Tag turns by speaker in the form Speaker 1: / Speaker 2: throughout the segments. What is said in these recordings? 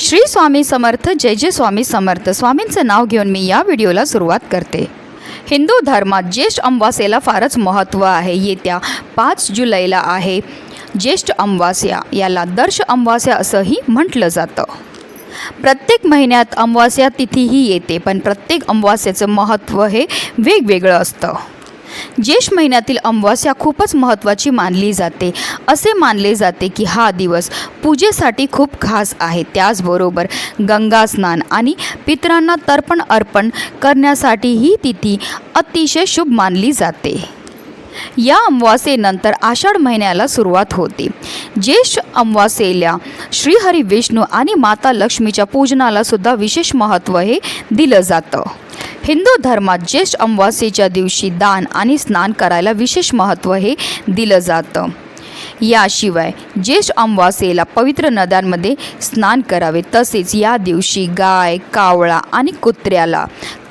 Speaker 1: श्री स्वामी समर्थ. जय जय स्वामी समर्थ. स्वामींचं नाव घेऊन मी या व्हिडिओला सुरुवात करते. हिंदू धर्मात ज्येष्ठ अमावास्येला फारच महत्त्व आहे. येत्या 5 जुलैला आहे ज्येष्ठ अमावास्या. याला दर्श अमावास्या असंही म्हटलं जातं. प्रत्येक महिन्यात अमावास्या तिथीही येते, पण प्रत्येक अमावास्येचं महत्त्व हे वेगवेगळं असतं. ज्येष्ठ महिन्यातील अमावास्या खूपच महत्त्वाची मानली जाते. असे मानले जाते की हा दिवस पूजेसाठी खूप खास आहे. त्याचबरोबर गंगा स्नान आणि पितरांना तर्पण अर्पण करण्यासाठी ही तिथी अतिशय शुभ मानली जाते. या अमावास्येनंतर आषाढ महिन्याला सुरुवात होते. ज्येष्ठ अमावास्येला श्रीहरी विष्णू आणि माता लक्ष्मीच्या पूजनाला सुद्धा विशेष महत्त्व हे दिलं जातं. हिंदू धर्मात ज्येष्ठ अमावास्येच्या दिवशी दान आणि स्नान करायला विशेष महत्त्व हे दिलं जातं. याशिवाय ज्येष्ठ अमावास्येला पवित्र नद्यांमध्ये स्नान करावे. तसेच या दिवशी गाय, कावळा आणि कुत्र्याला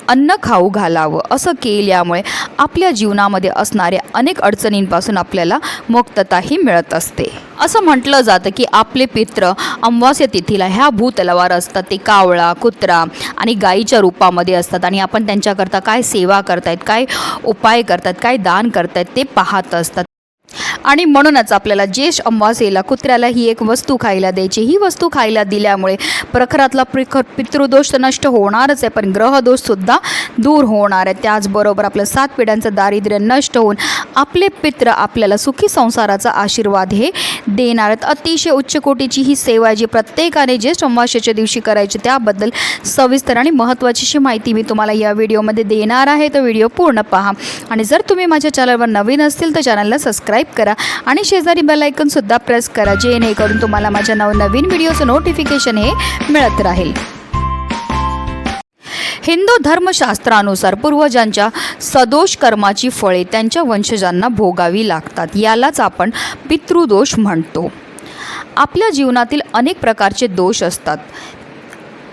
Speaker 1: अन्न खाऊ घालावं. असं केल्यामुळे आपल्या जीवनामध्ये असणाऱ्या अनेक अडचणींपासून आपल्याला मुक्तताही मिळत असते. असं म्हटलं जातं की आपले पित्र अमावास्या तिथीला ह्या भूतलावर असतात. ते कावळा, कुत्रा आणि गायीच्या रूपामध्ये असतात आणि आपण त्यांच्याकरता काय सेवा करतायत, काय उपाय करतात, काय दान करतायत ते पाहत असतात. आणि म्हणूनच आपल्याला ज्येष्ठ अमावास्येला कुत्र्याला ही एक वस्तू खायला द्यायची. ही वस्तू खायला दिल्यामुळे प्रखरातला पितृदोष तर नष्ट होणारच आहे, पण ग्रहदोषसुद्धा दूर होणार आहे. त्याचबरोबर आपलं 7 पिढ्यांचं दारिद्र्य नष्ट होऊन आपले पित्र आपल्याला सुखी संसाराचा आशीर्वाद हे देणार आहेत. अतिशय उच्च कोटीची ही सेवा जी प्रत्येकाने ज्येष्ठ अमावास्येच्या दिवशी करायची, त्याबद्दल सविस्तर आणि महत्त्वाची माहिती मी तुम्हाला या व्हिडिओमध्ये देणार आहे. तर व्हिडिओ पूर्ण पहा. आणि जर तुम्ही माझ्या चॅनलवर नवीन असतील तर चॅनलला सबस्क्राईब करा आणि शेजारी बेल आयकॉन सुद्धा प्रेस करा, जेणेकरून तुम्हाला माझ्या नवनवीन व्हिडिओचं नोटिफिकेशन हे मिळत राहील. हिंदू धर्मशास्त्रानुसार पूर्वजांच्या सदोष कर्माची फळे त्यांच्या वंशजांना भोगावी लागतात. यालाच आपण पितृदोष म्हणतो. आपल्या जीवनातील अनेक प्रकारचे दोष असतात.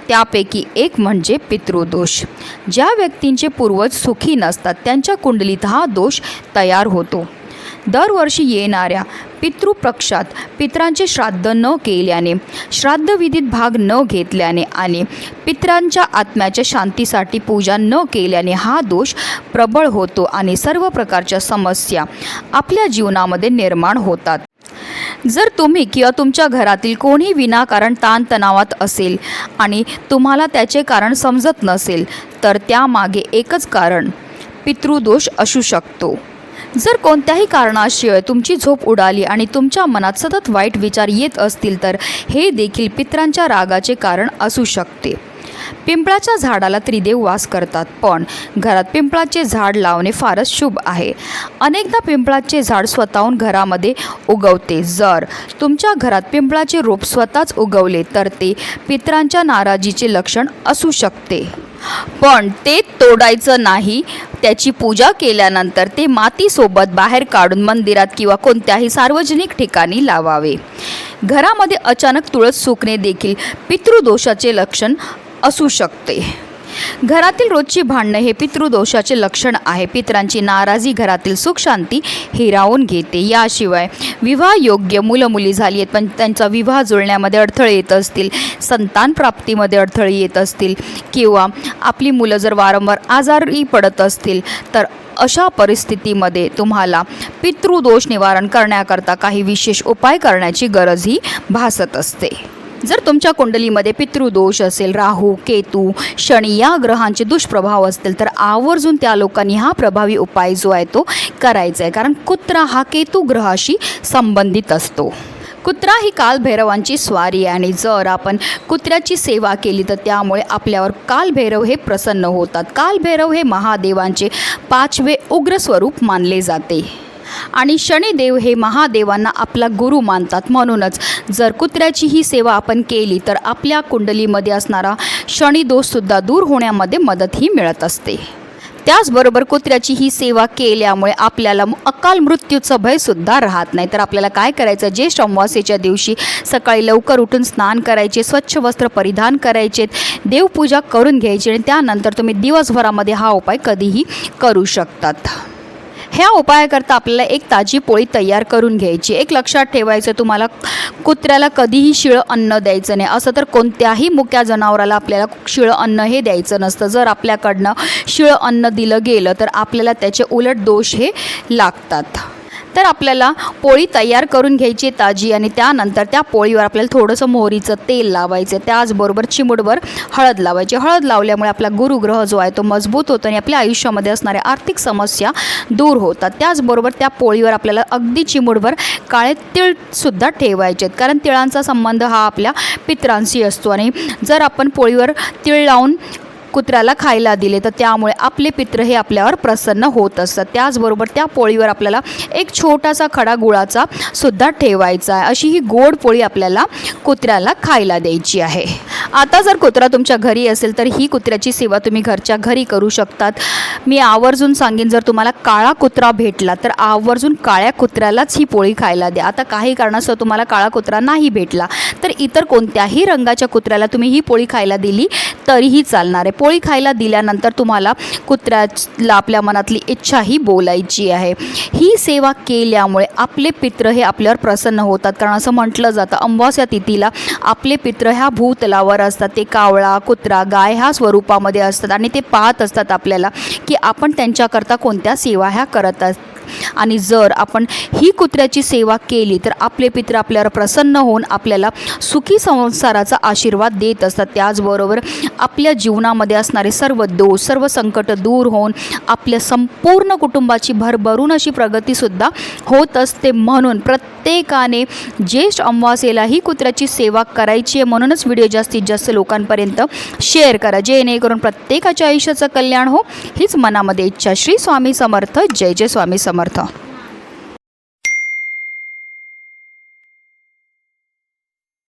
Speaker 1: त्यापैकी एक म्हणजे पितृदोष. ज्या व्यक्तींचे पूर्वज सुखी नसतात त्यांच्या कुंडलीत हा दोष तयार होतो. दरवर्षी येणाऱ्या पितृपक्षात पितरांचे श्राद्ध न केल्याने, श्राद्धविधीत भाग न घेतल्याने आणि पितरांच्या आत्म्याच्या शांतीसाठी पूजा न केल्याने हा दोष प्रबळ होतो आणि सर्व प्रकारच्या समस्या आपल्या जीवनामध्ये निर्माण होतात. जर तुम्ही किंवा तुमच्या घरातील कोणी विनाकारण ताणतणावात असेल आणि तुम्हाला त्याचे कारण समजत नसेल, तर त्यामागे एकच कारण पितृदोष असू शकतो. जर कोणत्याही कारणाशिवाय तुमची झोप उडाली आणि तुमच्या मनात सतत वाईट विचार येत असतील, तर हे देखील पितरांच्या रागाचे कारण असू शकते. पिंपळाच्या झाडाला त्रिदेव वास करतात, पण घरात पिंपळाचे झाड लावणे फारच शुभ आहे. अनेकदा पिंपळाचे झाड स्वतःहून घरामध्ये उगवते. जर तुमच्या घरात पिंपळाचे रोप स्वतःच उगवले तर ते पितरांच्या नाराजीचे लक्षण असू शकते. पण ते तोडायचं नाही. त्याची पूजा केल्यानंतर ते मातीसोबत बाहेर काढून मंदिरात किंवा कोणत्याही सार्वजनिक ठिकाणी लावावे. घरामध्ये अचानक तुळस सुकणे देखील पितृदोषाचे लक्षण असू शकते. घरातील रोजची भांडणं हे पितृदोषाचे लक्षण आहे. पितरांची नाराजी घरातील सुखशांती हिरावून घेते. याशिवाय विवाहयोग्य मुलं-मुली झाली आहेत पण त्यांचा विवाह जुळण्यामध्ये अडथळे येत असतील, संतान प्राप्तीमध्ये अडथळे येत असतील किंवा आपली मुलं जर वारंवार आजारी पडत असतील, तर अशा परिस्थितीमध्ये तुम्हाला पितृदोष निवारण करण्याकरता काही विशेष उपाय करण्याची गरजही भासत असते. जर तुमच्या कुंडलीमध्ये पितृदोष असेल, राहू, केतू, शनी या ग्रहांचे दुष्प्रभाव असतील, तर आवर्जून त्या लोकांनी हा प्रभावी उपाय जो आहे तो करायचा आहे. कारण कुत्रा हा केतू ग्रहाशी संबंधित असतो. कुत्रा ही कालभैरवांची स्वारी आहे आणि जर आपण कुत्र्याची सेवा केली तर त्यामुळे आपल्यावर कालभैरव हे प्रसन्न होतात. कालभैरव हे महादेवांचे 5वे उग्र स्वरूप मानले जाते आणि शनिदेव हे महादेवांना आपला गुरु मानतात. म्हणूनच जर कुत्र्याची ही सेवा आपण केली तर आपल्या कुंडलीमध्ये असणारा शनिदोषसुद्धा दूर होण्यामध्ये मदतही मिळत असते. त्याचबरोबर कुत्र्याची ही सेवा केल्यामुळे आपल्याला अकाल मृत्यूचं भयसुद्धा राहत नाही. तर आपल्याला काय करायचं, ज्येष्ठ अमावास्येच्या दिवशी सकाळी लवकर उठून स्नान करायचे, स्वच्छ वस्त्र परिधान करायचे, देवपूजा करून घ्यायची आणि त्यानंतर तुम्ही दिवसभरामध्ये हा उपाय कधीही करू शकतात. ह्या उपायाकरता आपल्याला एक ताजी पोळी तयार करून घ्यायची. एक लक्षात ठेवायचं, तुम्हाला कुत्र्याला कधीही शिळं अन्न द्यायचं नाही. असं तर कोणत्याही मुक्या जनावराला आपल्याला शिळं अन्न हे द्यायचं नसतं. जर आपल्याकडनं शिळं अन्न दिलं गेलं तर आपल्याला त्याचे उलट दोष हे लागतात. तर आपल्याला पोळी तयार करून घ्यायची ताजी, आणि त्यानंतर त्या पोळीवर आपल्याला थोडंसं मोहरीचं तेल लावायचं. त्याचबरोबर चिमूटभर हळद लावायची. हळद लावल्यामुळे आपला गुरुग्रह जो आहे तो मजबूत होतो आणि आपल्या आयुष्यामध्ये असणाऱ्या आर्थिक समस्या दूर होतात. त्याचबरोबर त्या पोळीवर आपल्याला अगदी चिमूटभर काळे तीळसुद्धा ठेवायचे आहेत, कारण तिळांचा संबंध हा आपल्या पितरांशी असतो. आणि जर आपण पोळीवर तीळ लावून कुत्र्याला खायला दिले तर त्यामुळे आपले पित्र हे आपल्यावर प्रसन्न होत असतात. त्याचबरोबर त्या पोळीवर आपल्याला एक छोटासा खडा गुळाचा सुद्धा ठेवायचा आहे. अशी ही गोड पोळी आपल्याला कुत्र्याला खायला द्यायची आहे. आता जर कुत्रा तुमच्या घरी असेल तर ही कुत्र्याची सेवा तुम्ही घरच्या घरी करू शकतात. मी आवर्जून सांगेन, जर तुम्हाला काळा कुत्रा भेटला तर आवर्जून काळ्या कुत्र्यालाच ही पोळी खायला द्या. आता काही कारणास्तव तुम्हाला काळा कुत्रा नाही भेटला तर इतर कोणत्याही रंगाच्या कुत्र्याला तुम्ही ही पोळी खायला दिली तरीही चालणार आहे. पोळी खायला दिल्यानंतर तुम्हाला कुत्र्याला आपल्या मनातली इच्छाही बोलायची आहे. ही सेवा केल्यामुळे आपले पित्र हे आपल्यावर प्रसन्न होतात, कारण असं म्हटलं जातं अमावास्या तिथीला आपले पित्र ह्या भूतलावर असतात. ते कावळा, कुत्रा, गाय ह्या स्वरूपामध्ये असतात आणि ते पाहत असतात आपल्याला की आपण त्यांच्याकरता कोणत्या सेवा ह्या करत असतात. आणि जर आपण ही कुत्र्याची सेवा केली तर आपले पित्र आपल्यावर प्रसन्न होऊन आपल्याला सुखी संसाराचा आशीर्वाद देत असतात. त्याचबरोबर आपल्या जीवनामध्ये असणारे सर्व दोष, सर्व संकट दूर होऊन आपल्या संपूर्ण कुटुंबाची भरभरून अशी प्रगतीसुद्धा होत असते. म्हणून प्रत्येकाने ज्येष्ठ अमावास्येला ही कुत्र्याची सेवा करायची आहे. म्हणूनच व्हिडिओ जास्तीत जास्त लोकांपर्यंत शेअर करा, जेणेकरून प्रत्येकाच्या आयुष्याचं कल्याण हो, हीच मनामध्ये इच्छा. श्री स्वामी समर्थ. जय जय स्वामी समर्थ.